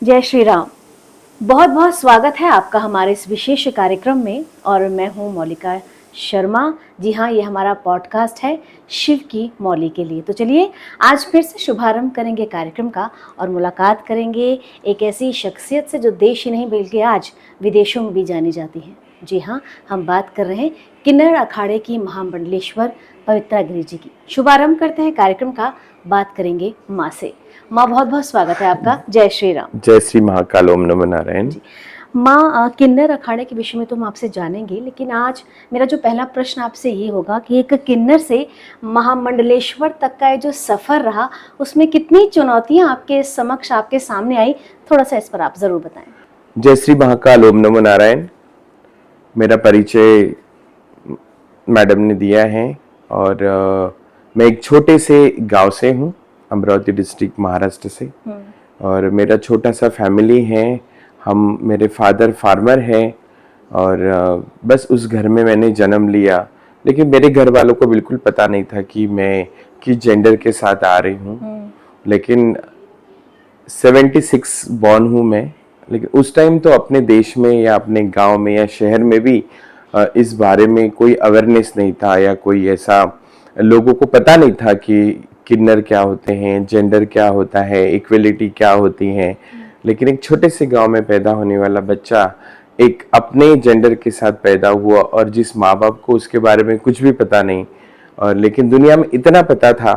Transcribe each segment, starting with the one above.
जय श्री राम। बहुत बहुत स्वागत है आपका हमारे इस विशेष कार्यक्रम में और मैं हूं मौलिका शर्मा। जी हाँ, ये हमारा पॉडकास्ट है शिव की मौली के लिए। तो चलिए आज फिर से शुभारंभ करेंगे कार्यक्रम का और मुलाकात करेंगे एक ऐसी शख्सियत से जो देश ही नहीं बल्कि आज विदेशों में भी जानी जाती है। जी हाँ, हम बात कर रहे हैं किन्नर अखाड़े की महामंडलेश्वर पवित्रा गिरी जी की। शुभारंभ करते हैं कार्यक्रम का, बात करेंगे माँ से। माँ, बहुत बहुत स्वागत है आपका। जय श्री राम। जय श्री महाकाल, ओम नमो नारायण। माँ, किन्नर अखाड़े के विषय में तो हम आपसे जानेंगे, लेकिन आज मेरा जो पहला प्रश्न आपसे ये होगा कि एक किन्नर से महामंडलेश्वर तक का ये जो सफ़र रहा, उसमें कितनी चुनौतियाँ आपके समक्ष, आपके सामने आई, थोड़ा सा इस पर आप ज़रूर बताएं। जय श्री महाकाल, ओम नमो नारायण। मेरा परिचय मैडम ने दिया है और मैं एक छोटे से गांव से हूँ, अमरावती डिस्ट्रिक्ट, महाराष्ट्र से। और मेरा छोटा सा फैमिली है। मेरे फादर फार्मर हैं और बस उस घर में मैंने जन्म लिया। लेकिन मेरे घर वालों को बिल्कुल पता नहीं था कि मैं किस जेंडर के साथ आ रही हूँ। लेकिन 76 बॉर्न हूँ मैं। लेकिन उस टाइम तो अपने देश में या अपने गांव में या शहर में भी इस बारे में कोई अवेयरनेस नहीं था या कोई ऐसा लोगों को पता नहीं था कि किन्नर क्या होते हैं, जेंडर क्या होता है, इक्वलिटी क्या होती है। लेकिन एक छोटे से गांव में पैदा होने वाला बच्चा एक अपने जेंडर के साथ पैदा हुआ और जिस माँ बाप को उसके बारे में कुछ भी पता नहीं, और लेकिन दुनिया में इतना पता था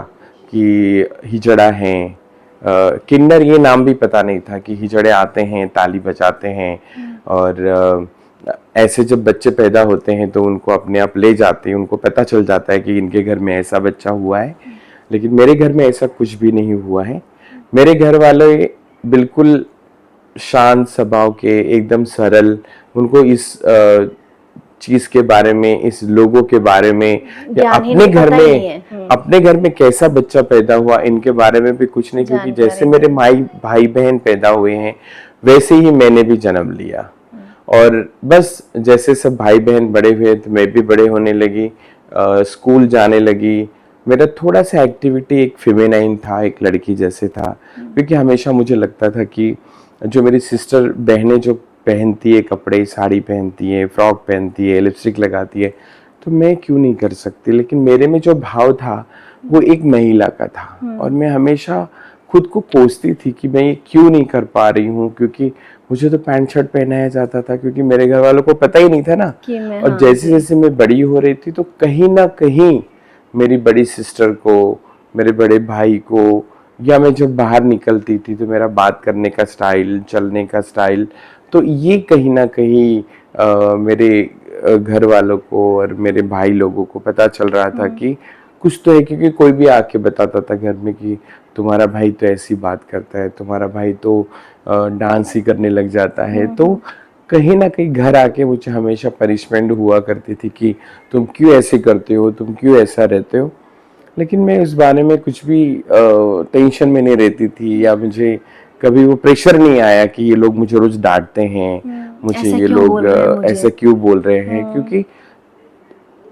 कि हिजड़ा हैं, किन्नर ये नाम भी पता नहीं था कि हिजड़े आते हैं, ताली बजाते हैं। और ऐसे जब बच्चे पैदा होते हैं तो उनको अपने आप ले जाते हैं, उनको पता चल जाता है कि इनके घर में ऐसा बच्चा हुआ है। लेकिन मेरे घर में ऐसा कुछ भी नहीं हुआ है। मेरे घर वाले बिल्कुल शांत स्वभाव के, एकदम सरल। उनको इस चीज के बारे में, इस लोगों के बारे में या अपने घर में कैसा बच्चा पैदा हुआ, इनके बारे में भी कुछ नहीं। क्योंकि जैसे मेरे भाई बहन पैदा हुए हैं वैसे ही मैंने भी जन्म लिया। और बस जैसे सब भाई बहन बड़े हुए तो मैं भी बड़े होने लगी, स्कूल जाने लगी। मेरा थोड़ा सा एक्टिविटी एक फेमिनाइन था, एक लड़की जैसे था। क्योंकि हमेशा मुझे लगता था कि जो मेरी सिस्टर बहनें जो पहनती है कपड़े, साड़ी पहनती है, फ्रॉक पहनती है, लिपस्टिक लगाती है, तो मैं क्यों नहीं कर सकती। लेकिन मेरे में जो भाव था वो एक महिला का था और मैं हमेशा खुद को कोसती थी कि मैं ये क्यों नहीं कर पा रही हूँ। क्योंकि मुझे तो पैंट शर्ट पहनाया जाता था, क्योंकि मेरे घर वालों को पता ही नहीं था ना। और जैसे जैसे मैं बड़ी हो रही थी तो कहीं ना कहीं मेरी बड़ी सिस्टर को, मेरे बड़े भाई को, या मैं जब बाहर निकलती थी तो मेरा बात करने का स्टाइल, चलने का स्टाइल, तो ये कहीं ना कहीं मेरे घर वालों को और मेरे भाई लोगों को पता चल रहा था कि कुछ तो है। क्योंकि कोई भी आके बताता था घर में कि तुम्हारा भाई तो ऐसी बात करता है, तुम्हारा भाई तो डांस ही करने लग जाता है। तो कहीं ना कहीं घर आके मुझे हमेशा पनिशमेंट हुआ करती थी कि तुम क्यों ऐसे करते हो, तुम क्यों ऐसा रहते हो। लेकिन मैं उस बारे में कुछ भी टेंशन में नहीं रहती थी, या मुझे कभी वो प्रेशर नहीं आया कि ये लोग मुझे रोज डांटते हैं, मुझे ये लोग ऐसे क्यों बोल रहे हैं। क्योंकि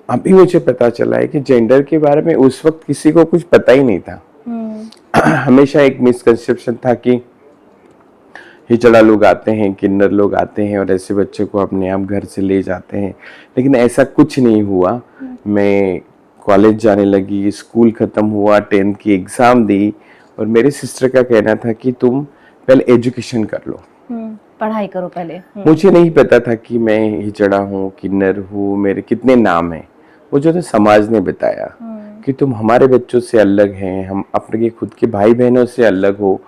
अभी मुझे पता चला है कि जेंडर के बारे में उस वक्त किसी को कुछ पता ही नहीं था। हमेशा एक मिसकंसेप्शन था कि हिजड़ा लोग आते हैं, किन्नर लोग आते हैं और ऐसे बच्चे को अपने आप घर से ले जाते हैं। लेकिन ऐसा कुछ नहीं हुआ। मैं कॉलेज जाने लगी, स्कूल खत्म हुआ, 10th की एग्जाम दी और मेरे सिस्टर का कहना था कि तुम पहले एजुकेशन कर लो, पढ़ाई करो पहले। मुझे नहीं पता था कि मैं हिजड़ा हूँ, किन्नर हूँ, मेरे कितने नाम हैं। मुझे तो समाज ने बताया कि तुम हमारे बच्चों से अलग हैं, हम अपने खुद के भाई बहनों से अलग हो,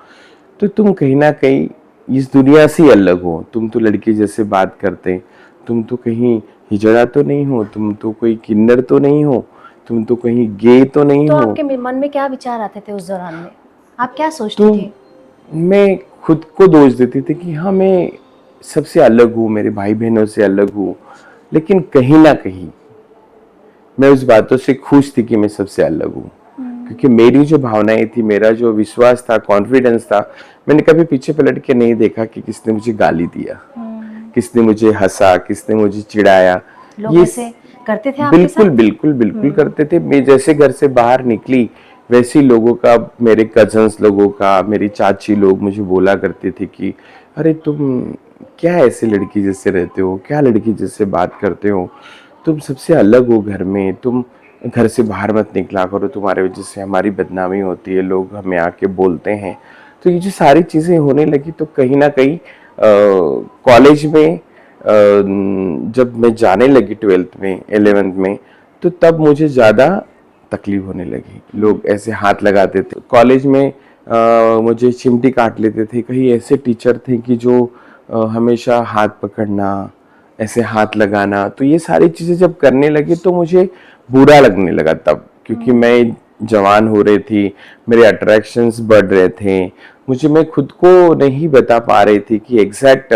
तो तुम कहीं ना कहीं इस दुनिया से अलग हो। तुम तो लड़की जैसे बात करते, तुम तो कहीं हिजड़ा तो नहीं हो, तुम तो कोई किन्नर तो नहीं हो, तुम तो कहीं गे तो नहीं हो। तो आपके मन में क्या विचार आते थे उस दौरान में? आप क्या सोचती थी? मैं खुद को दोष देती थी कि हाँ, मैं सबसे अलग हूँ, मेरे भाई बहनों से अलग हूँ। लेकिन कहीं ना कहीं मैं उस बातों से खुश थी कि मैं सबसे अलग हूँ। क्योंकि मेरी जो भावनाएं थी, मेरा जो विश्वास था, कॉन्फिडेंस था, मैंने कभी पीछे पलट के नहीं देखा कि किसने मुझे गाली दिया, किसने मुझे हंसा, किसने मुझे चिढ़ाया। लोग ऐसे करते थे आपके बिल्कुल साथ? बिल्कुल बिल्कुल करते थे। मैं जैसे घर से बाहर निकली, वैसे ही लोगों का, मेरे कजन्स लोगों का, मेरी चाची लोग मुझे बोला करते थे कि अरे तुम क्या ऐसे लड़की जैसे रहते हो, क्या लड़की जैसे बात करते हो, तुम सबसे अलग हो घर में, तुम घर से बाहर मत निकला करो, तुम्हारे वजह से हमारी बदनामी होती है, लोग हमें आके बोलते हैं। तो ये जो सारी चीज़ें होने लगी तो कहीं ना कहीं कॉलेज में जब मैं जाने लगी 12th में 11th में, तो तब मुझे ज़्यादा तकलीफ होने लगी। लोग ऐसे हाथ लगाते थे कॉलेज में, मुझे चिमटी काट लेते थे। कहीं ऐसे टीचर थे कि जो हमेशा हाथ पकड़ना, ऐसे हाथ लगाना, तो ये सारी चीज़ें जब करने लगे तो मुझे बुरा लगने लगा तब, क्योंकि मैं जवान हो रही थी, मेरे अट्रैक्शंस बढ़ रहे थे, मुझे, मैं खुद को नहीं बता पा रही थी कि एग्जैक्ट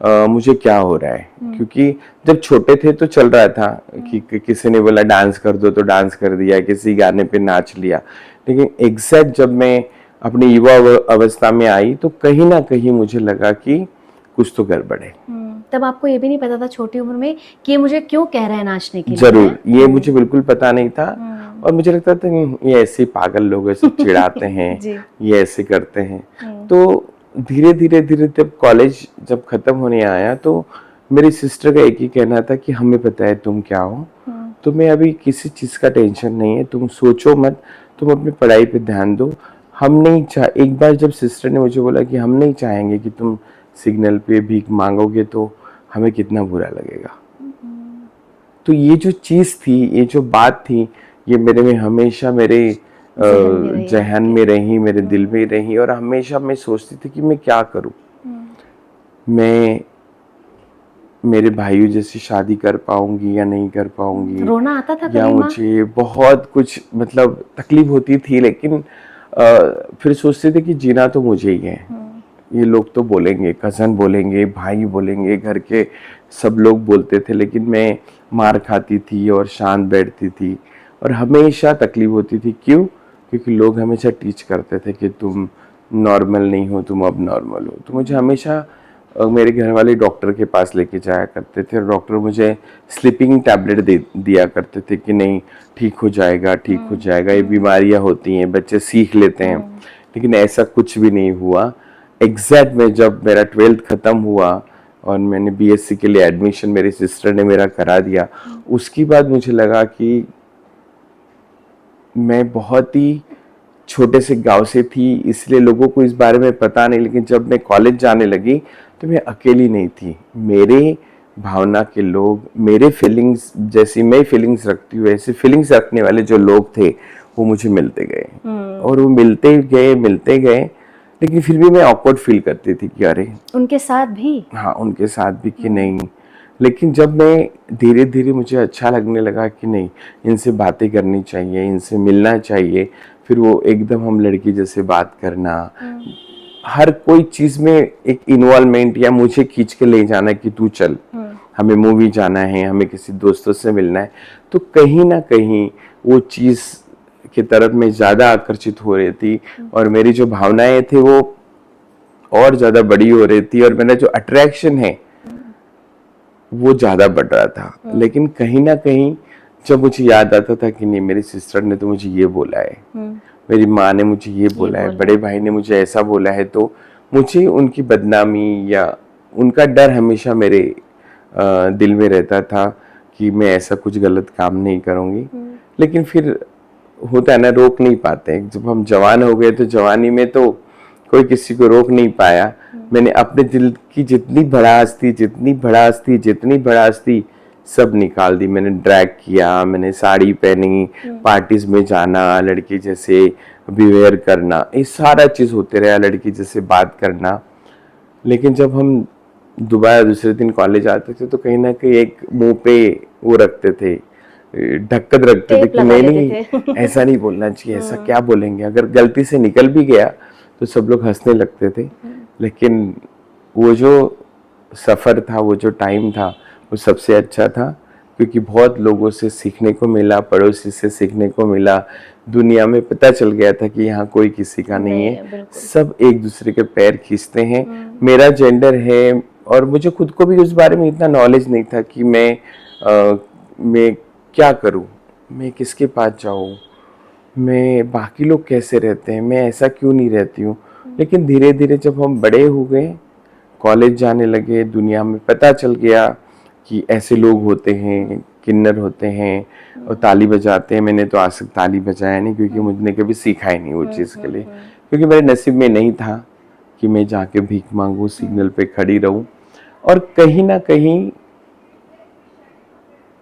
मुझे क्या हो रहा है। क्योंकि जब छोटे थे तो चल रहा था कि किसी ने बोला डांस कर दो तो डांस कर दिया, किसी गाने पे नाच लिया, लेकिन एग्जैक्ट जब मैं अपनी युवा अवस्था में आई तो कहीं ना कहीं मुझे लगा कि कुछ तो गड़बड़ है। तब आपको ये भी नहीं पता था छोटी उम्र में कि ये मुझे क्यों कह रहे हैं नाचने के लिए? जरूर, ये मुझे बिल्कुल पता नहीं था। और मुझे लगता था ये ऐसे पागल लोग ऐसे चिढ़ाते हैं, ये ऐसे करते हैं। तो धीरे धीरे धीरे जब कॉलेज जब खत्म होने आया तो मेरी सिस्टर का एक ही कहना था कि हमें पता है तुम क्या हो, तुम्हें अभी किसी चीज़ का टेंशन नहीं है, तुम सोचो मत, तुम अपनी पढ़ाई पे ध्यान दो। हम नहीं एक बार जब सिस्टर ने मुझे बोला कि हम नहीं चाहेंगे कि तुम सिग्नल पे भीख मांगोगे तो हमें कितना बुरा लगेगा। तो ये जो चीज़ थी, ये जो बात थी, ये मेरे में हमेशा, मेरे जहन में रही, मेरे दिल में रही। और हमेशा मैं सोचती थी कि मैं क्या करूं, मैं मेरे भाइयों जैसी शादी कर पाऊंगी या नहीं कर पाऊंगी। रोना आता था या कभी माँ? मुझे बहुत कुछ मतलब तकलीफ होती थी, लेकिन फिर सोचते थे कि जीना तो मुझे ही है। ये लोग तो बोलेंगे, कज़न बोलेंगे, भाई बोलेंगे, घर के सब लोग बोलते थे, लेकिन मैं मार खाती थी और शांत बैठती थी। और हमेशा तकलीफ होती थी, क्यों? क्योंकि लोग हमेशा टीच करते थे कि तुम नॉर्मल नहीं हो, तुम अब नॉर्मल हो। तो मुझे हमेशा मेरे घर वाले डॉक्टर के पास लेके जाया करते थे, और डॉक्टर मुझे स्लीपिंग टैबलेट दिया करते थे कि नहीं ठीक हो जाएगा, ठीक हो जाएगा, ये बीमारियां होती हैं, बच्चे सीख लेते हैं। लेकिन ऐसा कुछ भी नहीं हुआ। एग्जैक्ट में जब मेरा 12th खत्म हुआ और मैंने बीएससी के लिए एडमिशन मेरी सिस्टर ने मेरा करा दिया, उसके बाद मुझे लगा कि मैं बहुत ही छोटे से गांव से थी, इसलिए लोगों को इस बारे में पता नहीं। लेकिन जब मैं कॉलेज जाने लगी तो मैं अकेली नहीं थी, मेरे भावना के लोग, मेरे फीलिंग्स जैसी मैं फीलिंग्स रखती हूँ ऐसे फीलिंग्स रखने वाले जो लोग थे वो मुझे मिलते गए। और वो मिलते गए, लेकिन फिर भी मैं ऑकवर्ड फील करती थी कि अरे उनके साथ भी, हाँ उनके साथ भी कि नहीं। लेकिन जब मैं धीरे धीरे मुझे अच्छा लगने लगा कि नहीं, इनसे बातें करनी चाहिए, इनसे मिलना चाहिए, फिर वो एकदम हम लड़की जैसे बात करना, हर कोई चीज में एक इन्वॉल्वमेंट, या मुझे खींच के ले जाना कि तू चल, हमें मूवी जाना है, हमें किसी दोस्तों से मिलना है। तो कहीं ना कहीं वो चीज की तरफ मैं ज्यादा आकर्षित हो रही थी, और मेरी जो भावनाएं थी वो और ज्यादा बड़ी हो रही थी, और मेरा जो अट्रैक्शन है वो ज्यादा बढ़ रहा था। लेकिन कहीं ना कहीं जब मुझे याद आता था कि नहीं, मेरी सिस्टर ने तो मुझे ये बोला है, मेरी माँ ने मुझे ये बोला है, बड़े भाई ने मुझे ऐसा बोला है, तो मुझे उनकी बदनामी या उनका डर हमेशा मेरे दिल में रहता था कि मैं ऐसा कुछ गलत काम नहीं करूंगी। लेकिन फिर होता है ना, रोक नहीं पाते। जब हम जवान हो गए तो जवानी में तो कोई किसी को रोक नहीं पाया। मैंने अपने दिल की जितनी भड़ास थी सब निकाल दी। मैंने ड्रैग किया, मैंने साड़ी पहनी, पार्टीज में जाना, लड़की जैसे बिहेवियर करना, ये सारा चीज होते रहा, लड़की जैसे बात करना। लेकिन जब हम दोबारा दूसरे दिन कॉलेज आते थे तो कहीं ना कहीं एक मुंह पे वो रखते थे, ढक्कन रखते थे कि नहीं ऐसा नहीं बोलना चाहिए, ऐसा क्या बोलेंगे। अगर गलती से निकल भी गया तो सब लोग हंसने लगते थे। लेकिन वो जो सफ़र था, वो जो टाइम था, वो सबसे अच्छा था, क्योंकि बहुत लोगों से सीखने को मिला, पड़ोसी से सीखने को मिला। दुनिया में पता चल गया था कि यहाँ कोई किसी का नहीं है, सब एक दूसरे के पैर खींचते हैं। मेरा जेंडर है, और मुझे खुद को भी उस बारे में इतना नॉलेज नहीं था कि मैं क्या करूं, मैं किसके पास जाऊं, मैं बाकी लोग कैसे रहते हैं, मैं ऐसा क्यों नहीं रहती हूँ। लेकिन धीरे धीरे जब हम बड़े हो गए, कॉलेज जाने लगे, दुनिया में पता चल गया कि ऐसे लोग होते हैं, किन्नर होते हैं और ताली बजाते हैं। मैंने तो आज तक ताली बजाया नहीं, क्योंकि मुझने कभी सीखा ही नहीं वो चीज़ के लिए, क्योंकि मेरे नसीब में नहीं था कि मैं जाके भीख मांगू, सिग्नल पे खड़ी रहूं। और कहीं ना कहीं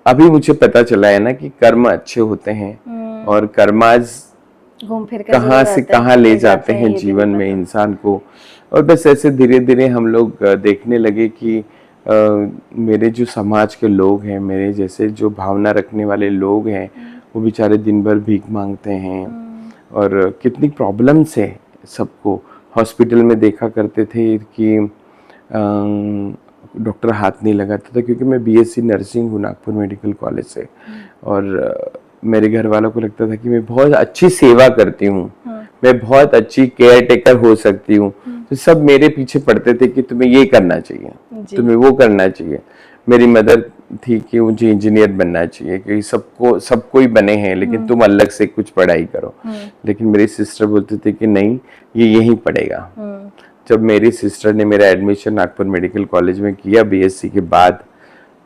अभी मुझे पता चला है ना कि कर्म अच्छे होते हैं और कर्माज घूम फिर कर कहाँ जरूर से आते हैं, कहाँ ले जाते ये हैं भी जीवन नहीं में पता। इंसान को। और बस ऐसे धीरे धीरे हम लोग देखने लगे कि मेरे जो समाज के लोग हैं, मेरे जैसे जो भावना रखने वाले लोग हैं, वो बेचारे दिन भर भीख मांगते हैं और कितनी प्रॉब्लम्स है सबको। हॉस्पिटल में देखा करते थे कि डॉक्टर हाथ नहीं लगाता था, क्योंकि मैं बीएससी नर्सिंग हूँ नागपुर मेडिकल कॉलेज से। और मेरे घर वालों को लगता था कि मैं बहुत अच्छी सेवा करती हूँ, मैं बहुत अच्छी केयर टेकर हो सकती हूँ। तो सब मेरे पीछे पड़ते थे कि तुम्हें ये करना चाहिए, तुम्हें वो करना चाहिए। मेरी मदर थी कि मुझे इंजीनियर बनना चाहिए, क्योंकि सब कोई बने हैं, लेकिन तुम अलग से कुछ पढ़ाई करो। लेकिन मेरी सिस्टर बोलती थी कि नहीं, ये यहीं पढ़ेगा। जब मेरी सिस्टर ने मेरा एडमिशन नागपुर मेडिकल कॉलेज में किया बीएससी के बाद,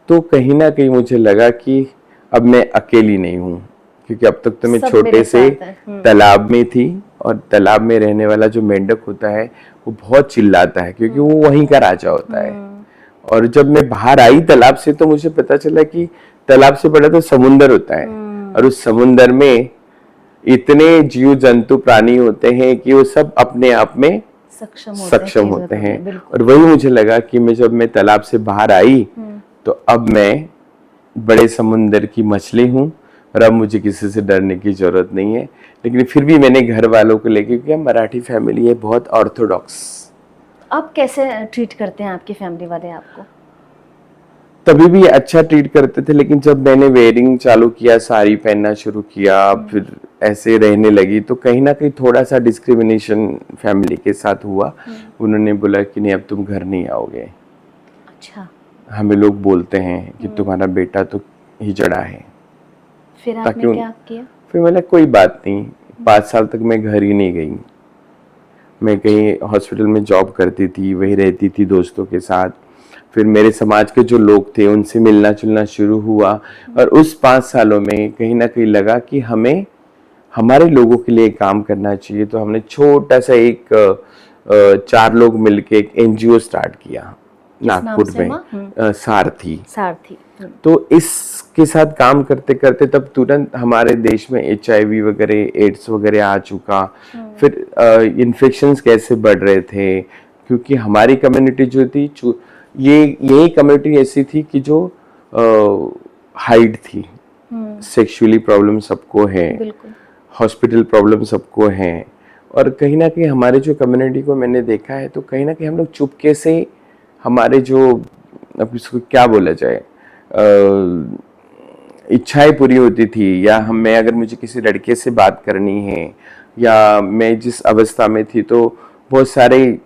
तो कहीं ना कहीं मुझे लगा कि अब मैं अकेली नहीं हूँ, क्योंकि अब तक तो मैं सब छोटे मेरे से साथ हैं। तालाब में थी, और तालाब में रहने वाला जो मेंढक होता है वो बहुत चिल्लाता है, क्योंकि वो वहीं का राजा होता है। और जब मैं बाहर आई तालाब से, तो मुझे पता चला कि तालाब से बड़ा तो समुंदर होता है, और उस समुंदर में इतने जीव जंतु प्राणी होते हैं कि वो सब अपने आप में सक्षम होते हैं। और वही मुझे लगा कि जब मैं तालाब से बाहर आई, तो अब मैं बड़े समुंदर की मछली हूँ, और अब मुझे किसी से डरने की जरूरत नहीं है। लेकिन फिर भी मैंने घर वालों को लेके, क्योंकि मराठी फैमिली है, बहुत ऑर्थोडॉक्स। अब कैसे ट्रीट करते हैं आपकी फैमिली वाले आपको? तभी भी अच्छा ट्रीट करते थे, लेकिन जब मैंने वेयरिंग चालू किया, साड़ी पहनना शुरू किया, फिर ऐसे रहने लगी, तो कहीं ना कहीं थोड़ा सा डिस्क्रिमिनेशन फैमिली के साथ हुआ। उन्होंने बोला कि नहीं, अब तुम घर नहीं आओगे। अच्छा। हमें लोग बोलते हैं कि तुम्हारा बेटा तो हिजड़ा है। फिर आपने क्या किया? फिर मैंने कोई बात नहीं, 5 साल तक मैं घर ही नहीं गई। मैं कहीं हॉस्पिटल में जॉब करती थी, वही रहती थी दोस्तों के साथ। फिर मेरे समाज के जो लोग थे, उनसे मिलना जुलना शुरू हुआ, और उस 5 सालों में कहीं ना कहीं लगा कि हमें हमारे लोगों के लिए काम करना चाहिए। तो हमने छोटा सा एक 4 लोग मिलके एक एनजीओ स्टार्ट किया नागपुर में, सारथी। तो इसके साथ काम करते करते तब तुरंत हमारे देश में HIV वगैरह, एड्स वगैरह आ चुका। फिर इन्फेक्शंस कैसे बढ़ रहे थे, क्योंकि हमारी कम्युनिटी जो थी, यही कम्युनिटी ऐसी थी कि जो हाइड थी। सेक्सुअली प्रॉब्लम सबको है, हॉस्पिटल प्रॉब्लम सबको है। और कहीं ना कहीं हमारे जो कम्युनिटी को मैंने देखा है, तो कहीं ना कहीं हम लोग चुपके से, हमारे जो, अब इसको क्या बोला जाए, इच्छाएं पूरी होती थी। या मैं अगर मुझे किसी लड़के से बात करनी है, या मैं जिस अवस्था में थी, तो बहुत सारे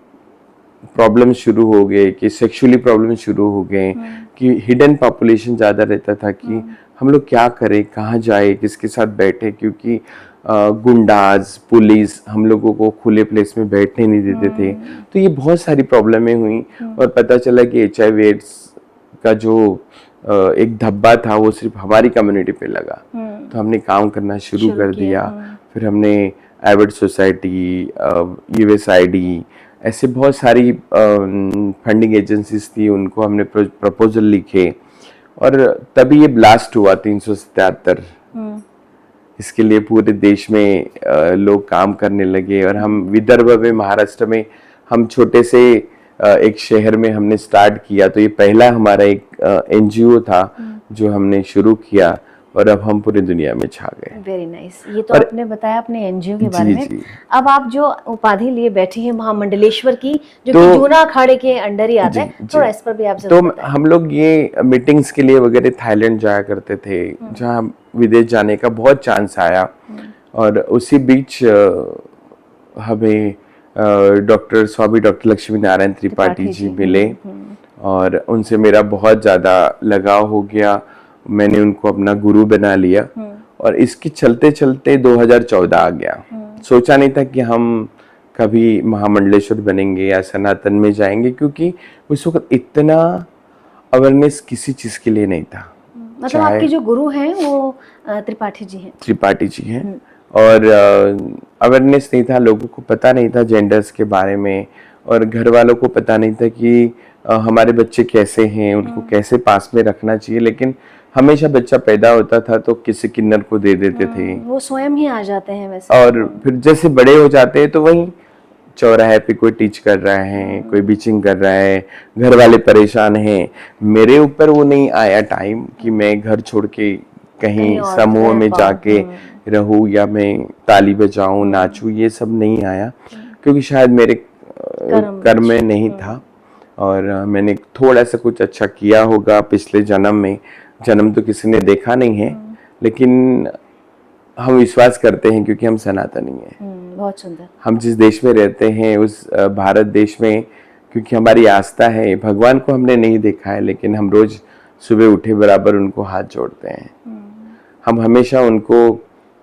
प्रॉब्लम शुरू हो गए, कि सेक्सुअली प्रॉब्लम शुरू हो गए, कि हिडन पॉपुलेशन ज़्यादा रहता था कि हम लोग क्या करें, कहाँ जाए, किसके साथ बैठे, क्योंकि गुंडाज, पुलिस हम लोगों को खुले प्लेस में बैठने नहीं देते थे। तो ये बहुत सारी प्रॉब्लमें हुई, और पता चला कि HIV एड्स का जो एक धब्बा था, वो सिर्फ हमारी कम्युनिटी पे लगा। तो हमने काम करना शुरू कर दिया। फिर हमने एविड सोसाइटी, USAID, ऐसे बहुत सारी फंडिंग एजेंसीज थी, उनको हमने प्रपोजल लिखे, और तभी ये ब्लास्ट हुआ 377। इसके लिए पूरे देश में लोग काम करने लगे। और हम विदर्भ में, महाराष्ट्र में, हम छोटे से एक शहर में हमने स्टार्ट किया। तो ये पहला हमारा एक NGO था जो हमने शुरू किया, और अब हम पूरी दुनिया में छा गए। Very nice. ये तो आपने बताया अपने NGO के बारे में। अब आप जो उपाधि लिए बैठी हैं महामंडलेश्वर की, जो कि जूना अखाड़े के अंडर ही आता है, थोड़ा इस पर भी आप जरूर बताएं। हम लोग ये मीटिंग्स के लिए वगैरह थाईलैंड जाया करते थे, जहाँ विदेश जाने का बहुत चांस आया। और उसी बीच हमें स्वामी डॉक्टर लक्ष्मी नारायण त्रिपाठी जी मिले, और उनसे मेरा बहुत ज़्यादा लगाव हो गया। मैंने उनको अपना गुरु बना लिया, और इसके चलते चलते 2014 आ गया। सोचा नहीं था कि हम कभी महामंडलेश्वर बनेंगे या सनातन में जाएंगे, क्योंकि उस वक्त इतना अवेयरनेस किसी चीज के लिए नहीं था। मतलब आपके जो गुरु हैं वो त्रिपाठी जी हैं। त्रिपाठी जी हैं, और अवेयरनेस नहीं था, लोगों को पता नहीं था जेंडर्स के बारे में, और घर वालों को पता नहीं था कि हमारे बच्चे कैसे हैं, उनको कैसे पास में रखना चाहिए। लेकिन हमेशा बच्चा पैदा होता था तो किसी किन्नर को दे देते थे, वो स्वयं ही आ जाते हैं वैसे। और फिर जैसे बड़े हो जाते हैं तो वही चौराहे पे कोई टीच कर रहा है, कोई बीचिंग कर रहा है, घर वाले परेशान हैं। मेरे ऊपर वो नहीं आया टाइम कि मैं घर छोड़ के कहीं और समूह रह में पाऊं। जाके रहूं या मैं ताली बजाऊं, नाचूं, ये सब नहीं आया, क्योंकि शायद मेरे कर्म में नहीं था। और मैंने थोड़ा सा कुछ अच्छा किया होगा पिछले जन्म में। जन्म तो किसी ने देखा नहीं है, लेकिन हम विश्वास करते हैं क्योंकि हम सनातनी हैं। बहुत सुंदर। हम जिस देश में रहते हैं उस भारत देश में, क्योंकि हमारी आस्था है, भगवान को हमने नहीं देखा है लेकिन हम रोज सुबह उठे बराबर उनको हाथ जोड़ते हैं। हम हमेशा उनको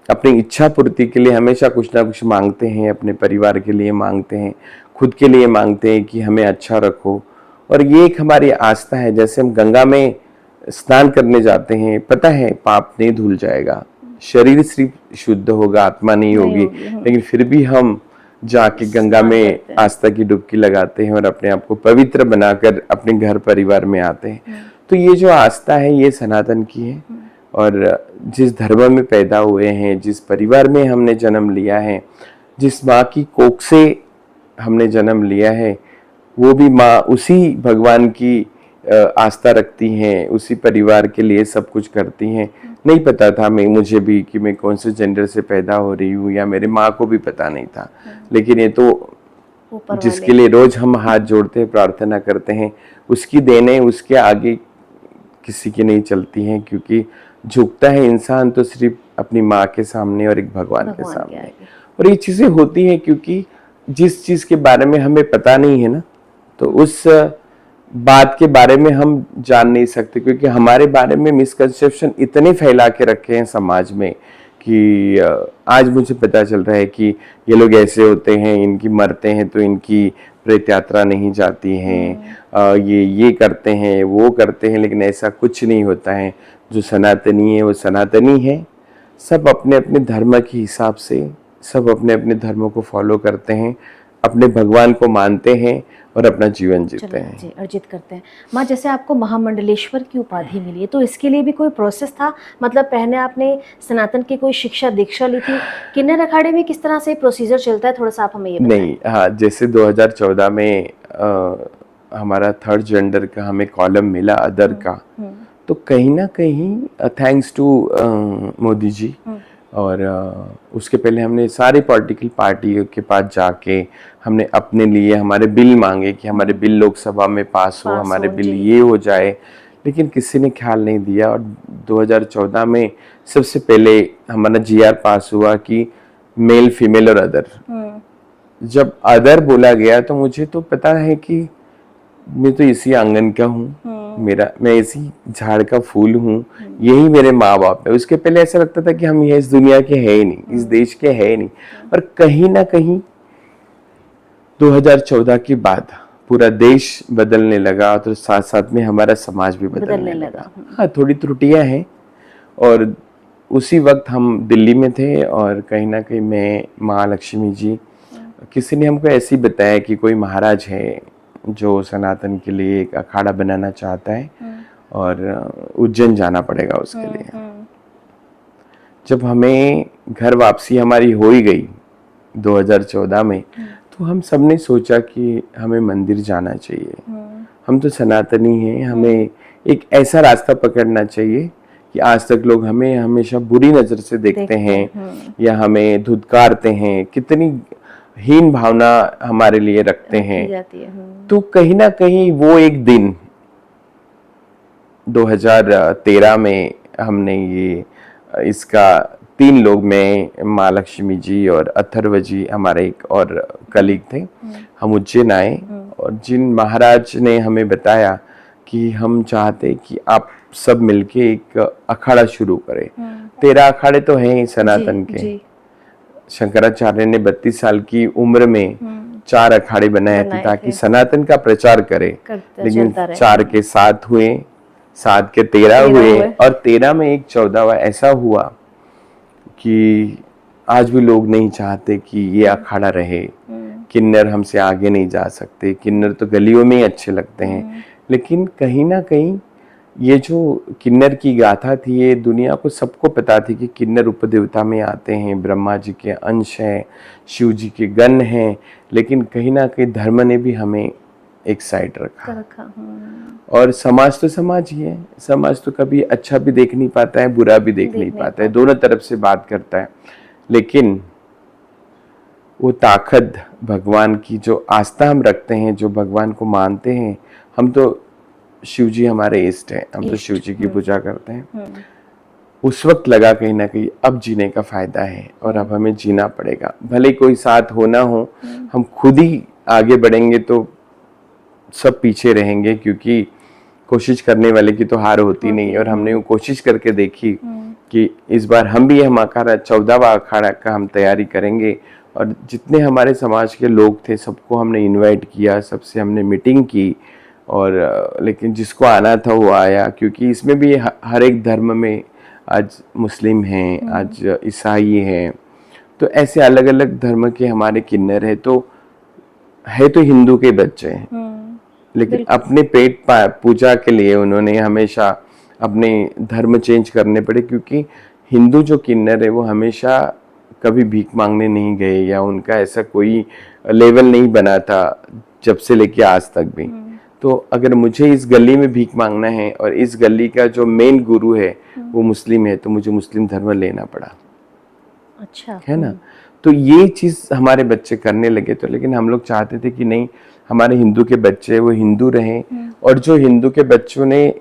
अपनी इच्छा पूर्ति के लिए हमेशा कुछ ना कुछ मांगते हैं, अपने परिवार के लिए मांगते हैं, खुद के लिए मांगते हैं कि हमें अच्छा रखो। और ये एक हमारी आस्था है। जैसे हम गंगा में स्नान करने जाते हैं, पता है पाप नहीं धुल जाएगा, शरीर सिर्फ शुद्ध होगा, आत्मा नहीं होगी, लेकिन फिर भी हम जाके गंगा में आस्था की डुबकी लगाते हैं और अपने आप को पवित्र बनाकर अपने घर परिवार में आते हैं। तो ये जो आस्था है ये सनातन की है। और जिस धर्म में पैदा हुए हैं, जिस परिवार में हमने जन्म लिया है, जिस माँ की कोख से हमने जन्म लिया है, वो भी माँ उसी भगवान की आस्था रखती हैं, उसी परिवार के लिए सब कुछ करती हैं। नहीं पता था मुझे भी कि मैं कौन से जेंडर से पैदा हो रही हूँ, या मेरे माँ को भी पता नहीं था। लेकिन ये तो जिसके लिए रोज हम हाथ जोड़ते हैं, प्रार्थना करते हैं, उसकी देन है, उसके आगे किसी की नहीं चलती हैं। क्योंकि झुकता है इंसान तो सिर्फ अपनी माँ के सामने और एक भगवान के सामने। और ये चीजें होती हैं क्योंकि जिस चीज के बारे में हमें पता नहीं है ना, तो उस बात के बारे में हम जान नहीं सकते, क्योंकि हमारे बारे में मिसकंसेप्शन इतने फैला के रखे हैं समाज में कि आज मुझे पता चल रहा है कि ये लोग ऐसे होते हैं, इनकी मरते हैं तो इनकी प्रेत यात्रा नहीं जाती हैं, ये करते हैं, वो करते हैं, लेकिन ऐसा कुछ नहीं होता है। जो सनातनी है वो सनातनी है। सब अपने अपने धर्म के हिसाब से, सब अपने अपने धर्मों को फॉलो करते हैं, अपने भगवान को मानते हैं और अपना जीवन जीते हैं, जी अर्जित करते हैं। माँ, जैसे आपको महामंडलेश्वर की उपाधि मिली है तो इसके लिए भी कोई प्रोसेस था? मतलब पहले आपने सनातन की कोई शिक्षा दीक्षा ली थी? किन्नर अखाड़े में किस तरह से प्रोसीजर चलता है, थोड़ा सा आप हमें ये बताएं। नहीं, हाँ, जैसे 2014 में हमारा थर्ड जेंडर का हमें कॉलम मिला अदर का, तो कहीं ना कहीं थैंक्स टू मोदी जी, और उसके पहले हमने सारी पॉलिटिकल पार्टियों के पास जाके हमने अपने लिए हमारे बिल मांगे कि हमारे बिल लोकसभा में पास हो, हमारे बिल ये हो जाए, लेकिन किसी ने ख्याल नहीं दिया। और 2014 में सबसे पहले हमारा जीआर पास हुआ कि मेल, फीमेल और अदर। जब अदर बोला गया तो मुझे तो पता है कि मैं तो इसी आंगन का हूँ, मैं इसी झाड़ का फूल हूँ, यही मेरे माँ बाप है। उसके पहले ऐसा लगता था कि हम ये इस दुनिया के है ही नहीं, इस देश के है ही नहीं। और कहीं ना कहीं 2014 के बाद पूरा देश बदलने लगा, तो साथ साथ में हमारा समाज भी बदलने लगा। हाँ, थोड़ी त्रुटियां हैं। और उसी वक्त हम दिल्ली में थे और कहीं ना कहीं मैं, माँ लक्ष्मी जी, किसी ने हमको ऐसे ही बताया कि कोई महाराज है जो सनातन के लिए एक अखाड़ा बनाना चाहता है और उज्जैन जाना पड़ेगा उसके लिए। जब हमें घर वापसी हमारी हो ही गई 2014 में, तो हम सबने सोचा कि हमें मंदिर जाना चाहिए। हम तो सनातनी हैं, हमें एक ऐसा रास्ता पकड़ना चाहिए कि आज तक लोग हमें हमेशा बुरी नजर से देखते हैं या हमें धुतकारते हैं, कितनी हीन भावना हमारे लिए रखते हैं। तो कहीं ना कहीं वो एक दिन 2013 में हमने ये इसका 3 लोग, मैं, माँ लक्ष्मी जी और अथर्व जी, हमारे एक और कलीग थे, हम उज्जैन आए। और जिन महाराज ने हमें बताया कि हम चाहते कि आप सब मिलके एक अखाड़ा शुरू करें। 13 अखाड़े तो हैं ही सनातन के। जी। शंकराचार्य ने 32 साल की उम्र में 4 अखाड़े बनाए थे ताकि सनातन का प्रचार करे। लेकिन 4 के 7 हुए, 7 के 13 हुए और 13 में एक 14वां ऐसा हुआ कि आज भी लोग नहीं चाहते कि ये अखाड़ा रहे। किन्नर हमसे आगे नहीं जा सकते, किन्नर तो गलियों में ही अच्छे लगते हैं। लेकिन कहीं ना कहीं ये जो किन्नर की गाथा थी, ये दुनिया को सबको पता थी कि किन्नर उपदेवता में आते हैं, ब्रह्मा जी के अंश हैं, शिव जी के गण हैं। लेकिन कहीं ना कहीं धर्म ने भी हमें एक साइड रखा। और समाज तो समाज ही है। समाज तो कभी अच्छा भी देख नहीं पाता है, बुरा भी देख नहीं पाता है, दोनों तरफ से बात करता है। लेकिन वो ताकत भगवान की जो आस्था हम रखते हैं, जो भगवान को मानते हैं, हम तो शिव जी हमारे इष्ट हैं, हम तो शिव जी की पूजा करते हैं। उस वक्त लगा कहीं ना कहीं अब जीने का फायदा है और अब हमें जीना पड़ेगा, भले कोई साथ हो ना हो। हम खुद ही आगे बढ़ेंगे तो सब पीछे रहेंगे, क्योंकि कोशिश करने वाले की तो हार होती नहीं। और हमने वो कोशिश करके देखी कि इस बार हम भी हम अखाड़ा 14वां अखाड़ा का हम तैयारी करेंगे। और जितने हमारे समाज के लोग थे सबको हमने इनवाइट किया, सबसे हमने मीटिंग की। और लेकिन जिसको आना था वो आया, क्योंकि इसमें भी हर एक धर्म में आज मुस्लिम हैं, आज ईसाई हैं, तो ऐसे अलग अलग धर्म के हमारे किन्नर है। तो हिंदू के बच्चे हैं, लेकिन अपने पेट पूजा के लिए उन्होंने हमेशा अपने धर्म चेंज करने पड़े। क्योंकि हिंदू जो किन्नर है वो हमेशा कभी भीख मांगने नहीं गए, या उनका ऐसा कोई लेवल नहीं बना था जब से लेके आज तक भी। तो अगर मुझे इस गली में भीख मांगना है और इस गली का जो मेन गुरु है वो मुस्लिम है, तो मुझे मुस्लिम धर्म लेना पड़ा। अच्छा है ना। तो ये चीज हमारे बच्चे करने लगे। तो लेकिन हम लोग चाहते थे कि नहीं, हमारे हिंदू के बच्चे वो हिंदू रहें, और जो हिंदू के बच्चों ने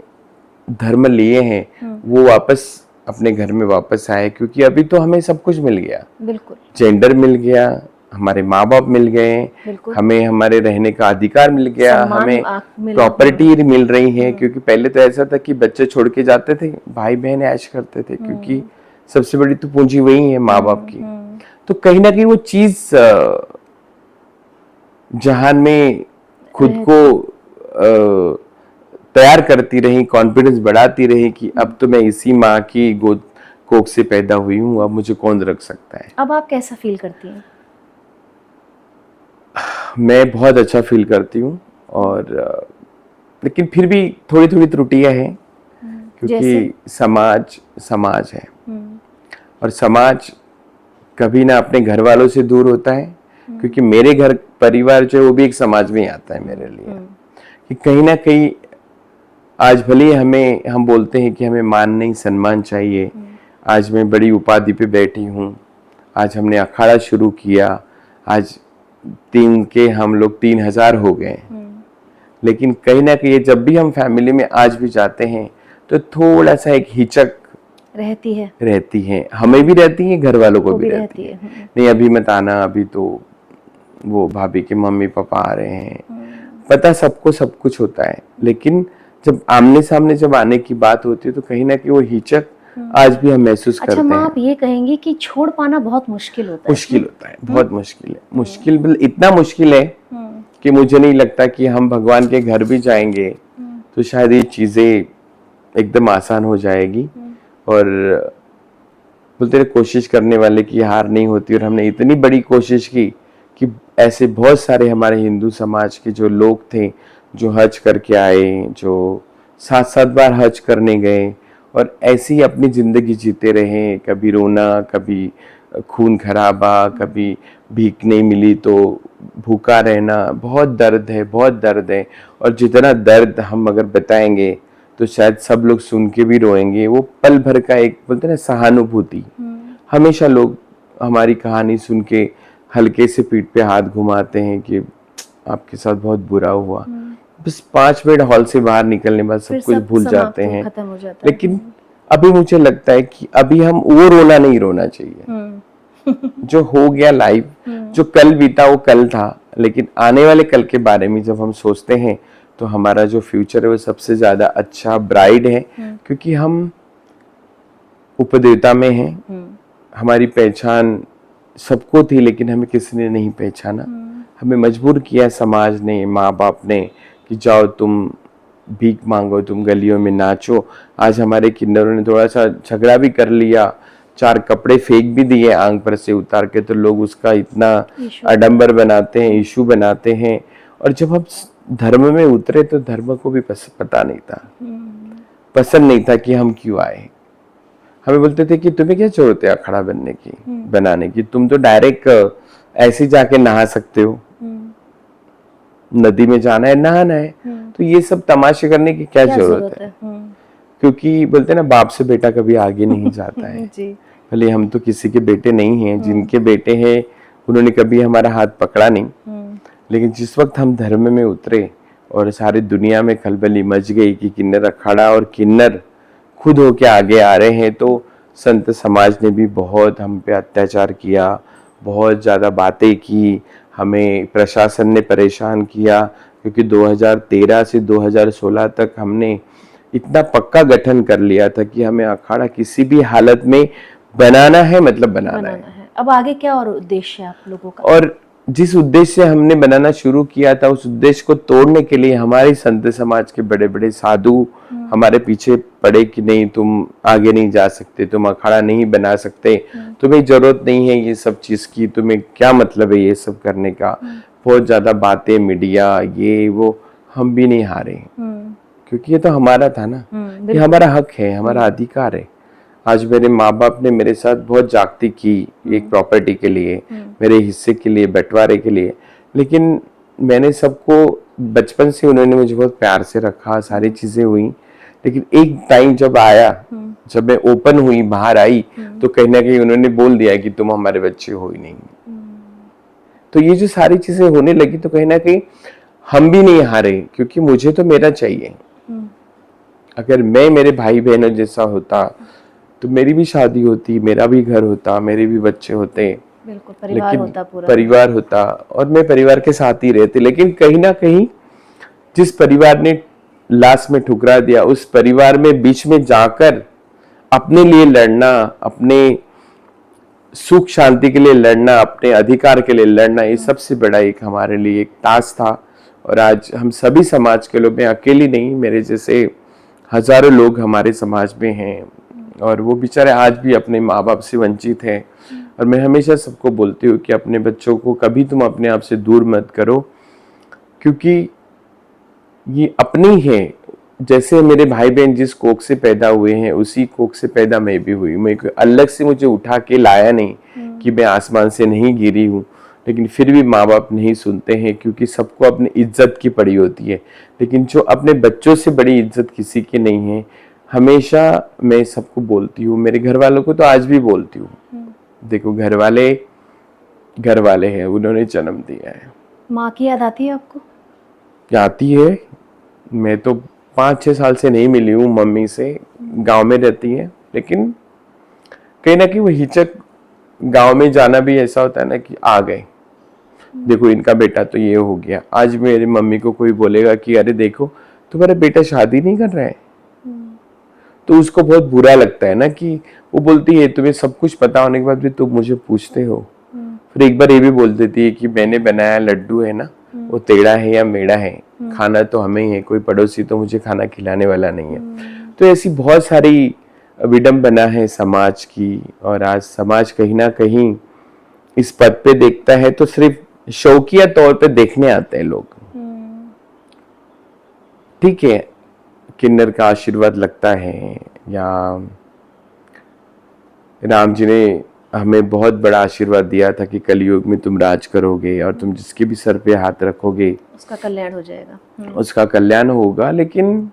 धर्म लिए हैं वो वापस अपने घर में वापस आए। क्योंकि अभी तो हमें सब कुछ मिल गया, बिल्कुल जेंडर मिल गया, हमारे माँ बाप मिल गए, हमें हमारे रहने का अधिकार मिल गया, हमें प्रॉपर्टी मिल रही है। क्योंकि पहले तो ऐसा था कि बच्चे छोड़ के जाते थे, भाई बहन ऐश करते थे, क्योंकि सबसे बड़ी तो पूंजी वही है माँ बाप की। तो कहीं ना कहीं वो चीज जहान में खुद को तैयार करती रही, कॉन्फिडेंस बढ़ाती रही कि अब तो मैं इसी माँ की गोद कोख से पैदा हुई हूँ, अब मुझे कौन रख सकता है। अब आप कैसा फील करती हैं? मैं बहुत अच्छा फील करती हूँ। और लेकिन फिर भी थोड़ी थोड़ी त्रुटियां हैं, क्योंकि समाज है, और समाज कभी ना अपने घर वालों से दूर होता है। क्योंकि मेरे घर परिवार जो है वो भी एक समाज में आता है मेरे लिए। कि कहीं ना कहीं आज भले हम बोलते हैं कि हमें मान नहीं सम्मान चाहिए, आज मैं बड़ी उपाधि पे बैठी हूँ, आज हमने अखाड़ा शुरू किया, आज हम लोग 3000 हो गए। लेकिन कहीं ना कहीं जब भी हम फैमिली में आज भी जाते हैं तो थोड़ा सा एक हिचक रहती है, हमें भी रहती है, घर वालों को भी रहती है। नहीं अभी मत आना, अभी तो वो भाभी के मम्मी पापा आ रहे हैं। पता सबको सब कुछ होता है, लेकिन जब आमने सामने जब आने की बात होती है तो कहीं ना कहीं वो हिचक आज भी हम महसूस करते हैं। अच्छा माँ, आप ये कहेंगे कि छोड़ पाना बहुत मुश्किल होता है? बहुत मुश्किल है। मुश्किल इतना मुश्किल है कि मुझे नहीं लगता कि हम भगवान के घर भी जाएंगे तो शायद ये चीजें एकदम आसान हो जाएगी। और बोलते कोशिश करने वाले की हार नहीं होती। और हमने इतनी बड़ी कोशिश की कि ऐसे बहुत सारे हमारे हिंदू समाज के जो लोग थे जो हज करके आए, जो 7-7 बार हज करने गए और ऐसे ही अपनी जिंदगी जीते रहे। कभी रोना, कभी खून खराबा, कभी भीख नहीं मिली तो भूखा रहना। बहुत दर्द है, बहुत दर्द है। और जितना दर्द हम अगर बताएंगे तो शायद सब लोग सुन के भी रोएंगे। वो पल भर का एक बोलते ना सहानुभूति। हमेशा लोग हमारी कहानी सुन के हल्के से पीठ पे हाथ घुमाते हैं कि आपके साथ बहुत बुरा हुआ। बस 5 मिनट हॉल से बाहर निकलने बाद सब कुछ भूल जाते हैं, खत्म हो जाता है। लेकिन अभी मुझे लगता है कि अभी हम वो रोना नहीं रोना चाहिए। जो हो गया लाइफ, जो कल बीता वो कल था, लेकिन आने वाले कल के बारे में जब हम सोचते हैं तो हमारा जो फ्यूचर है वो सबसे ज्यादा अच्छा ब्राइट है, क्योंकि हम उपदेवता में हैं। हमारी पहचान सबको थी, लेकिन हमें किसी ने नहीं पहचाना। हमें मजबूर किया समाज ने, माँ बाप ने, कि जाओ तुम भीख मांगो, तुम गलियों में नाचो। आज हमारे किन्नरों ने थोड़ा सा झगड़ा भी कर लिया, 4 कपड़े फेंक भी दिए आंख पर से उतार के, तो लोग उसका इतना आडंबर बनाते हैं, इशू बनाते हैं। और जब हम धर्म में उतरे तो धर्म को भी पता नहीं था, पसंद नहीं था कि हम क्यों आए। हमें बोलते थे कि तुम्हें क्या जरूरत है अखाड़ा बनने की, बनाने की, तुम तो डायरेक्ट ऐसे जाके नहा सकते हो, नदी में जाना है नहाना है, तो ये सब तमाशे करने की क्या जरूरत है। क्योंकि बोलते हैं ना, बाप से बेटा कभी आगे नहीं जाता है। भले हम तो किसी के बेटे नहीं हैं, जिनके बेटे हैं उन्होंने कभी हमारा हाथ पकड़ा नहीं, लेकिन जिस वक्त हम धर्म में उतरे और सारी दुनिया में खलबली मच गई कि किन्नर अखाड़ा और किन्नर खुद होके आगे आ रहे हैं, तो संत समाज ने भी बहुत हम पे अत्याचार किया, बहुत ज़्यादा बातें की, हमें प्रशासन ने परेशान किया। क्योंकि 2013 से 2016 तक हमने इतना पक्का गठन कर लिया था कि हमें अखाड़ा किसी भी हालत में बनाना है, मतलब बनाना है। अब आगे क्या और उद्देश्य है आप लोगों का? और जिस उद्देश्य से हमने बनाना शुरू किया था, उस उद्देश्य को तोड़ने के लिए हमारी संत समाज के बड़े बड़े साधु हमारे पीछे पड़े कि नहीं, तुम आगे नहीं जा सकते, तुम अखाड़ा नहीं बना सकते, तुम्हें जरूरत नहीं है ये सब चीज की, तुम्हें क्या मतलब है ये सब करने का। बहुत ज्यादा बातें, मीडिया, ये वो, हम भी नहीं हारे, क्योंकि ये तो हमारा था ना, ये हमारा हक है, हमारा अधिकार है। आज मेरे माँ बाप ने मेरे साथ बहुत जागती की एक प्रॉपर्टी के लिए, मेरे हिस्से के लिए, बंटवारे के लिए, लेकिन मैंने सबको, बचपन से उन्होंने मुझे बहुत प्यार से रखा, सारी चीजें हुई। लेकिन एक टाइम जब आया, जब मैं ओपन हुई, बाहर आई, तो कहीं ना कहीं उन्होंने बोल दिया कि तुम हमारे बच्चे हो ही नहीं। तो ये जो सारी चीजें होने लगी, तो कहीं ना कहीं हम भी नहीं हारे, क्योंकि मुझे तो मेरा चाहिए। अगर मैं मेरे भाई बहनों जैसा होता तो मेरी भी शादी होती, मेरा भी घर होता, मेरे भी बच्चे होते, बिल्कुल परिवार होता, पूरा परिवार होता, और मैं परिवार के साथ ही रहती। लेकिन कहीं ना कहीं जिस परिवार ने लास्ट में ठुकरा दिया, उस परिवार में बीच में जाकर अपने लिए लड़ना, अपने सुख शांति के लिए लड़ना, अपने अधिकार के लिए लड़ना, ये सबसे बड़ा एक हमारे लिए एक टास्क था। और आज हम सभी समाज के लोग, मैं अकेली नहीं, मेरे जैसे हजारों लोग हमारे समाज में हैं, और वो बेचारे आज भी अपने माँ बाप से वंचित हैं। और मैं हमेशा सबको बोलती हूँ कि अपने बच्चों को कभी तुम अपने आप से दूर मत करो, क्योंकि ये अपनी है। जैसे मेरे भाई बहन जिस कोख से पैदा हुए हैं, उसी कोख से पैदा मैं भी हुई। मैं अलग से मुझे उठा के लाया नहीं कि मैं आसमान से नहीं गिरी हूँ, लेकिन फिर भी माँ बाप नहीं सुनते हैं, क्योंकि सबको अपनी इज्जत की पड़ी होती है, लेकिन जो अपने बच्चों से बड़ी इज्जत किसी की नहीं है। हमेशा मैं सबको बोलती हूँ, मेरे घर वालों को तो आज भी बोलती हूँ, देखो घर वाले हैं, उन्होंने जन्म दिया है। माँ की याद आती है आपको? आती है। मैं तो 5-6 साल से नहीं मिली हूँ मम्मी से, गांव में रहती है, लेकिन कहीं ना कहीं वो हिचक, गांव में जाना भी ऐसा होता है ना कि आ गए, देखो इनका बेटा तो ये हो गया। आज मेरी मम्मी को कोई बोलेगा कि अरे देखो तुम्हारा बेटा शादी नहीं कर रहा है, तो उसको बहुत बुरा लगता है ना, कि वो बोलती है तुम्हें सब कुछ पता होने के बाद भी तुम मुझे पूछते हो। फिर एक बार ये भी बोल देती है कि मैंने बनाया लड्डू है ना, वो टेढ़ा है या मेढ़ा है, खाना तो हमें ही है, कोई पड़ोसी तो मुझे खाना खिलाने वाला नहीं है। तो ऐसी बहुत सारी विडंबना है समाज की, और आज समाज कहीं ना कहीं इस पद पे देखता है तो सिर्फ शौकिया तौर पे देखने आते हैं लोग। ठीक है, किन्नर का आशीर्वाद लगता है, या राम जी ने हमें बहुत बड़ा आशीर्वाद दिया था कि कलयुग में तुम राज करोगे, और तुम जिसके भी सर पे हाथ रखोगे उसका कल्याण हो जाएगा, उसका कल्याण होगा। लेकिन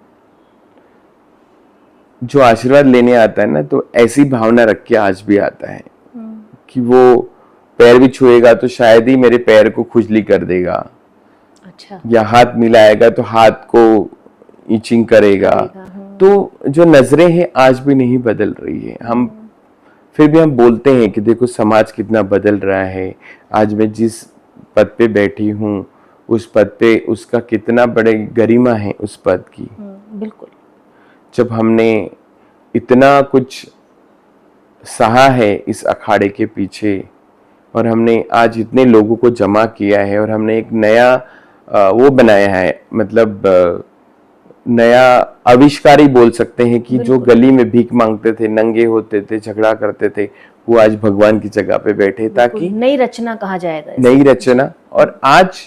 जो आशीर्वाद लेने आता है ना, तो ऐसी भावना रख के आज भी आता है कि वो पैर भी छुएगा तो शायद ही मेरे पैर को खुजली कर देगा, अच्छा, या हाथ मिलाएगा तो हाथ को ईचिंग करेगा। तो जो नजरें हैं आज भी नहीं बदल रही है। हम फिर भी हम बोलते हैं कि देखो समाज कितना बदल रहा है। आज मैं जिस पद पे बैठी हूँ उस पद पे उसका कितना बड़े गरिमा है उस पद की। बिल्कुल। जब हमने इतना कुछ सहा है इस अखाड़े के पीछे, और हमने आज इतने लोगों को जमा किया है, और हमने एक नया वो बनाया है, मतलब नया आविष्कार ही बोल सकते हैं कि जो गली में भीख मांगते थे, नंगे होते थे, झगड़ा करते थे, वो आज भगवान की जगह पे बैठे, ताकि नई रचना कहा जाएगा, नई रचना। और आज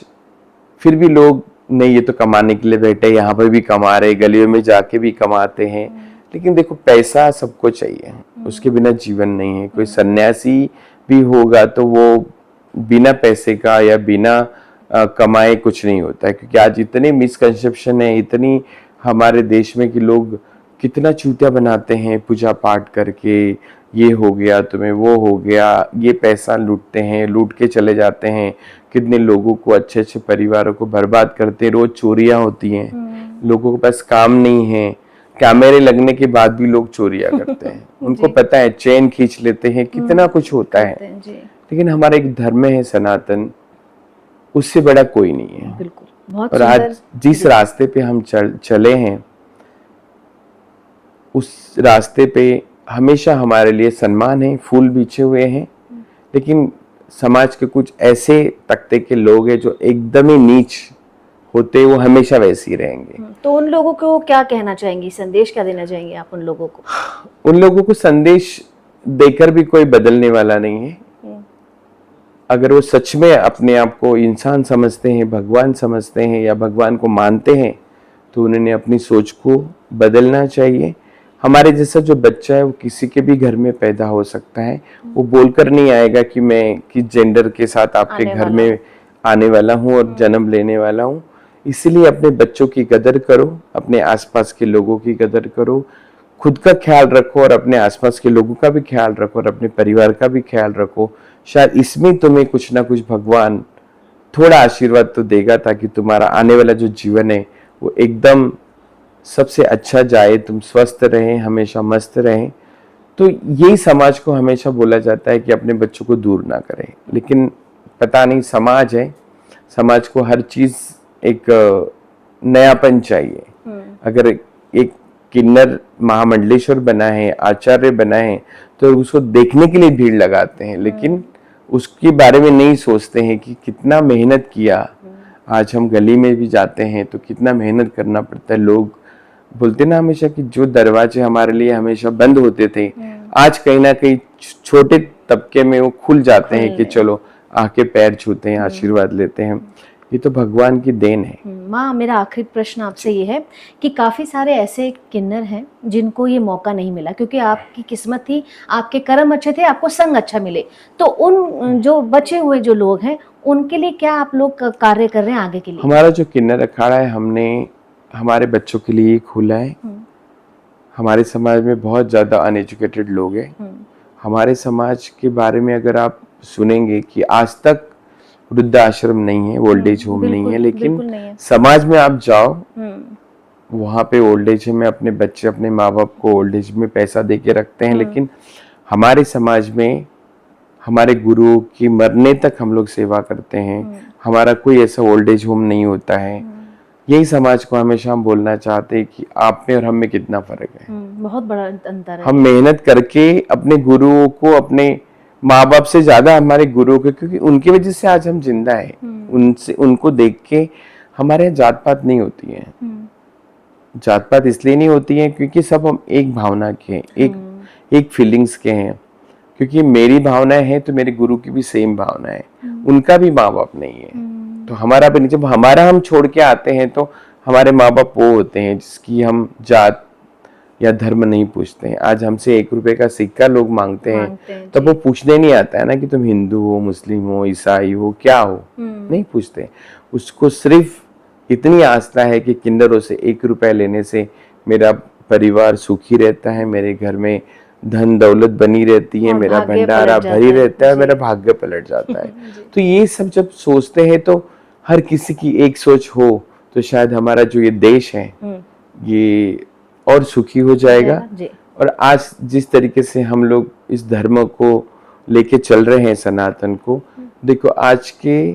फिर भी लोग नहीं, ये तो कमाने के लिए बैठे, यहाँ पर भी कमा रहे, गलियों में जाके भी कमाते हैं। लेकिन देखो, पैसा सबको चाहिए, उसके बिना जीवन नहीं है। कोई सन्यासी भी होगा तो वो बिना पैसे का या बिना कमाए कुछ नहीं होता है, क्योंकि आज इतने मिसकंसेप्शन है, इतनी हमारे देश में कि लोग कितना चूतिया बनाते हैं पूजा पाठ करके, ये हो गया तुम्हें, वो हो गया, ये पैसा लूटते हैं, लूट के चले जाते हैं, कितने लोगों को, अच्छे अच्छे परिवारों को बर्बाद करते हैं। रोज चोरियां होती हैं, लोगों के पास काम नहीं है, कैमरे लगने के बाद भी लोग चोरियां करते हैं। उनको पता है, चेन खींच लेते हैं, कितना कुछ होता है। लेकिन हमारा एक धर्म है सनातन, उससे बड़ा कोई नहीं है। बिल्कुल, बहुत और आज जिस रास्ते पे हम चले हैं, उस रास्ते पे हमेशा हमारे लिए सम्मान है, फूल बिछे हुए हैं। लेकिन समाज के कुछ ऐसे तख्ते के लोग हैं जो एकदम ही नीच होते, वो हमेशा वैसे ही रहेंगे। तो उन लोगों को क्या कहना चाहेंगी, संदेश क्या देना चाहेंगे आप उन लोगों को? उन लोगों को संदेश देकर भी कोई बदलने वाला नहीं है। अगर वो सच में अपने आप को इंसान समझते हैं, भगवान समझते हैं, या भगवान को मानते हैं, तो उन्होंने अपनी सोच को बदलना चाहिए। हमारे जैसा जो बच्चा है, वो किसी के भी घर में पैदा हो सकता है। वो बोलकर नहीं आएगा कि मैं किस जेंडर के साथ आपके घर में आने वाला हूँ और जन्म लेने वाला हूँ। इसीलिए अपने बच्चों की कदर करो, अपने आसपास के लोगों की कदर करो, खुद का ख्याल रखो, और अपने आसपास के लोगों का भी ख्याल रखो, और अपने परिवार का भी ख्याल रखो। शायद इसमें तुम्हें कुछ ना कुछ भगवान थोड़ा आशीर्वाद तो देगा, ताकि तुम्हारा आने वाला जो जीवन है वो एकदम सबसे अच्छा जाए, तुम स्वस्थ रहें, हमेशा मस्त रहें। तो यही समाज को हमेशा बोला जाता है कि अपने बच्चों को दूर ना करें। लेकिन पता नहीं, समाज है, समाज को हर चीज एक नयापन चाहिए। अगर एक किन्नर महामंडलेश्वर बना है, आचार्य बना है, तो उसको देखने के लिए भीड़ लगाते हैं, लेकिन उसके बारे में नहीं सोचते हैं कि कितना मेहनत किया। आज हम गली में भी जाते हैं तो कितना मेहनत करना पड़ता है। लोग बोलते ना हमेशा कि जो दरवाजे हमारे लिए हमेशा बंद होते थे, आज कहीं ना कहीं छोटे तबके में वो खुल जाते हैं कि चलो आके पैर छूते हैं, आशीर्वाद लेते हैं। ये तो भगवान की देन है। माँ, मेरा आखिरी प्रश्न आपसे ये है कि काफ़ी सारे ऐसे किन्नर हैं जिनको ये मौका नहीं मिला, क्योंकि आपकी किस्मत थी, आपके कर्म अच्छे थे, आपको संग अच्छा मिले। तो उन जो बचे हुए जो लोग हैं, उनके लिए क्या आप लोग कार्य कर रहे हैं आगे के लिए? हमारा जो किन्नर अखाड़ा है, हमने हमारे बच्चों के लिए खोला है। हमारे समाज में बहुत ज़्यादा अनएजुकेटेड लोग हैं। हमारे समाज के बारे में अगर आप सुनेंगे कि आज तक वृद्धाश्रम नहीं है, ओल्ड एज होम नहीं है, लेकिन समाज में आप जाओ, वहाँ पे ओल्ड एज में अपने बच्चे, अपने माँ बाप को ओल्ड एज में पैसा दे के रखते हैं। लेकिन हमारे समाज में हमारे गुरुओं की मरने तक हम लोग सेवा करते हैं। हमारा कोई ऐसा ओल्ड एज होम नहीं होता है। यही समाज को हमेशा हम बोलना चाहते हैं कि आप में और हम में कितना फर्क है। बहुत बड़ा अंतर है। हम मेहनत करके अपने गुरुओं को, अपने माँ बाप से ज्यादा हमारे गुरुओं को, क्योंकि उनकी वजह से आज हम जिंदा है। उनसे, उनको देख के हमारे यहाँ जात पात नहीं होती है। जात पात इसलिए नहीं होती है क्योंकि सब हम एक भावना के हैं, एक फीलिंग्स के हैं। क्योंकि मेरी भावनाएं हैं तो मेरे गुरु की भी सेम भावना है, उनका भी माँ बाप नहीं है, तो हमारा भी नहीं। जब हमारा हम छोड़ के आते हैं तो हमारे माँ बाप वो होते हैं जिसकी हम जात या धर्म नहीं पूछते हैं। आज हमसे 1 रुपए का सिक्का लोग मांगते हैं तो वो पूछने नहीं आता है ना कि तुम हिंदू हो, मुस्लिम हो, ईसाई हो, क्या हो, नहीं पूछते। उसको सिर्फ इतनी आस्था है कि किन्नरों से 1 रुपया लेने से मेरा परिवार सुखी रहता है, मेरे घर में धन दौलत बनी रहती है, मेरा भंडारा भरी रहता है, मेरा भाग्य पलट जाता है। तो ये सब जब सोचते हैं तो हर किसी की एक सोच हो तो शायद हमारा जो ये देश है ये और सुखी हो जाएगा। और आज जिस तरीके से हम लोग इस धर्म को लेके चल रहे हैं, सनातन को, देखो आज के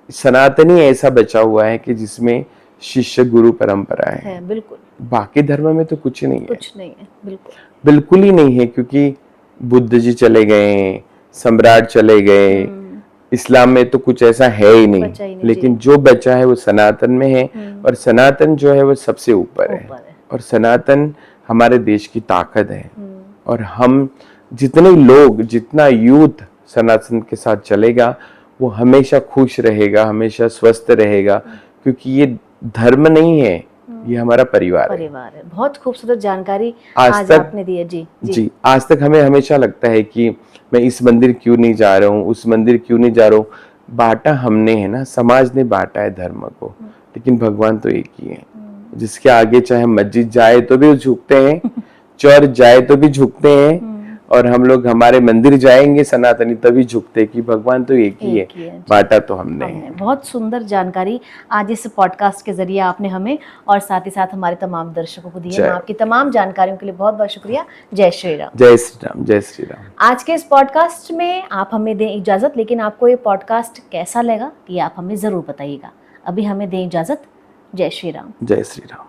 सनातनी ऐसा बचा हुआ है कि जिसमें शिष्य गुरु परंपरा है। बिल्कुल बाकी धर्म में तो कुछ नहीं है, कुछ नहीं है, बिल्कुल बिल्कुल ही नहीं है, क्योंकि बुद्ध जी चले गए, सम्राट चले गए, इस्लाम में तो कुछ ऐसा है ही नहीं, बचा ही नहीं, लेकिन जी। जो बचा है वो सनातन में है। और सनातन जो है वो सबसे ऊपर है, ऊपर है। और सनातन हमारे देश की ताकत है। और हम जितने लोग, जितना यूथ सनातन के साथ चलेगा वो हमेशा खुश रहेगा, हमेशा स्वस्थ रहेगा, क्योंकि ये धर्म नहीं है, ये हमारा परिवार है। परिवार है। बहुत खूबसूरत जानकारी आज आज तक आपने दी है। जी जी, आज तक हमें हमेशा लगता है कि मैं इस मंदिर क्यों नहीं जा रहा हूँ, उस मंदिर क्यों नहीं जा रहा हूँ। बांटा हमने है ना, समाज ने बांटा है धर्म को, लेकिन भगवान तो एक ही है। जिसके आगे चाहे मस्जिद जाए तो भी वो झुकते हैं, चर्च जाए तो भी झुकते हैं, और हम लोग हमारे मंदिर जाएंगे सनातनी तभी झुकते कि भगवान तो एक ही है, बांटा तो हमने है। बहुत सुंदर जानकारी आज इस पॉडकास्ट के जरिए आपने हमें और साथ ही साथ हमारे तमाम दर्शकों को दी है। आपकी तमाम जानकारियों के लिए बहुत बहुत शुक्रिया। जय श्री राम। जय श्री राम। जय श्री राम। आज के इस पॉडकास्ट में आप हमें दें इजाजत, लेकिन आपको ये पॉडकास्ट कैसा लगा ये आप हमें जरूर बताइएगा। अभी हमें दें इजाजत। जय श्री राम। जय श्री राम।